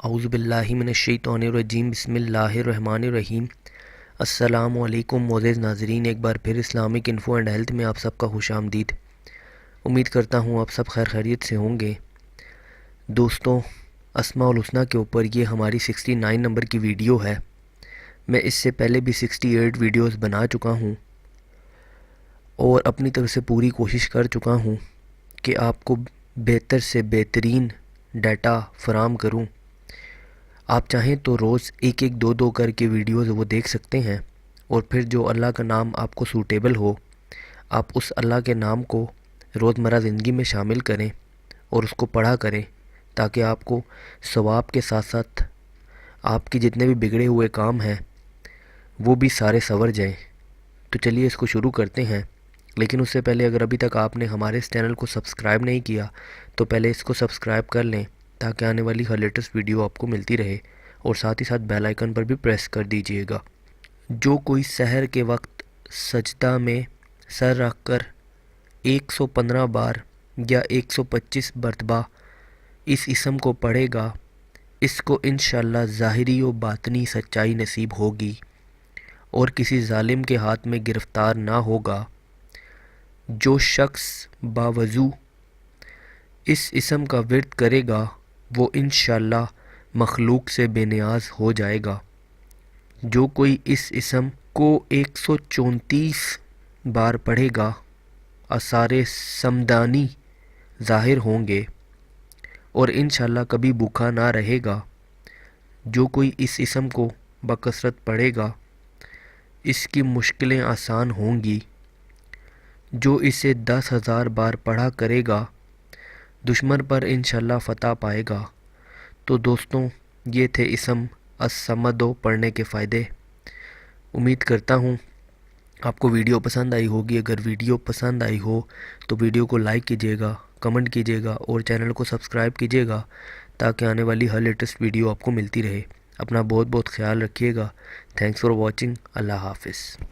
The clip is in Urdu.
اعوذ باللہ من الشیطان الرجیم بسم اللہ الرحمن الرحیم۔ السلام علیکم معزز ناظرین، ایک بار پھر اسلامک انفو اینڈ ہیلتھ میں آپ سب کا خوش آمدید۔ امید کرتا ہوں آپ سب خیر خیریت سے ہوں گے۔ دوستوں، اسماء الحسنہ کے اوپر یہ ہماری 69 نمبر کی ویڈیو ہے۔ میں اس سے پہلے بھی 68 ویڈیوز بنا چکا ہوں اور اپنی طرف سے پوری کوشش کر چکا ہوں کہ آپ کو بہتر سے بہترین ڈیٹا فراہم کروں۔ آپ چاہیں تو روز ایک دو کر کے ویڈیوز وہ دیکھ سکتے ہیں، اور پھر جو اللہ کا نام آپ کو سوٹیبل ہو، آپ اس اللہ کے نام کو روزمرہ زندگی میں شامل کریں اور اس کو پڑھا کریں، تاکہ آپ کو ثواب کے ساتھ ساتھ آپ کی جتنے بھی بگڑے ہوئے کام ہیں وہ بھی سارے سنور جائیں۔ تو چلیے اس کو شروع کرتے ہیں، لیکن اس سے پہلے اگر ابھی تک آپ نے ہمارے اس چینل کو سبسکرائب نہیں کیا تو پہلے اس کو سبسکرائب کر لیں، تاکہ آنے والی ہر لیٹسٹ ویڈیو آپ کو ملتی رہے، اور ساتھ ہی ساتھ بیل آئیکن پر بھی پریس کر دیجئے گا۔ جو کوئی سحر کے وقت سجدہ میں سر رکھ کر 115 بار یا 125 مرتبہ اس اسم کو پڑھے گا، اس کو انشاءاللہ ظاہری و باطنی سچائی نصیب ہوگی اور کسی ظالم کے ہاتھ میں گرفتار نہ ہوگا۔ جو شخص باوضو اس اسم کا ورد کرے گا وہ انشاءاللہ مخلوق سے بے نیاز ہو جائے گا۔ جو کوئی اس اسم کو 134 بار پڑھے گا، آثار سمدانی ظاہر ہوں گے اور انشاءاللہ کبھی بھوکا نہ رہے گا۔ جو کوئی اس اسم کو بکثرت پڑھے گا، اس کی مشکلیں آسان ہوں گی۔ جو اسے 10,000 بار پڑھا کرے گا، دشمن پر انشاءاللہ فتح پائے گا۔ تو دوستوں، یہ تھے اسم الصمد پڑھنے کے فائدے۔ امید کرتا ہوں آپ کو ویڈیو پسند آئی ہوگی۔ اگر ویڈیو پسند آئی ہو تو ویڈیو کو لائک کیجیے گا، کمنٹ کیجیے گا اور چینل کو سبسکرائب کیجیے گا، تاکہ آنے والی ہر لیٹسٹ ویڈیو آپ کو ملتی رہے۔ اپنا بہت خیال رکھیے گا۔ Thanks for watching. اللہ حافظ۔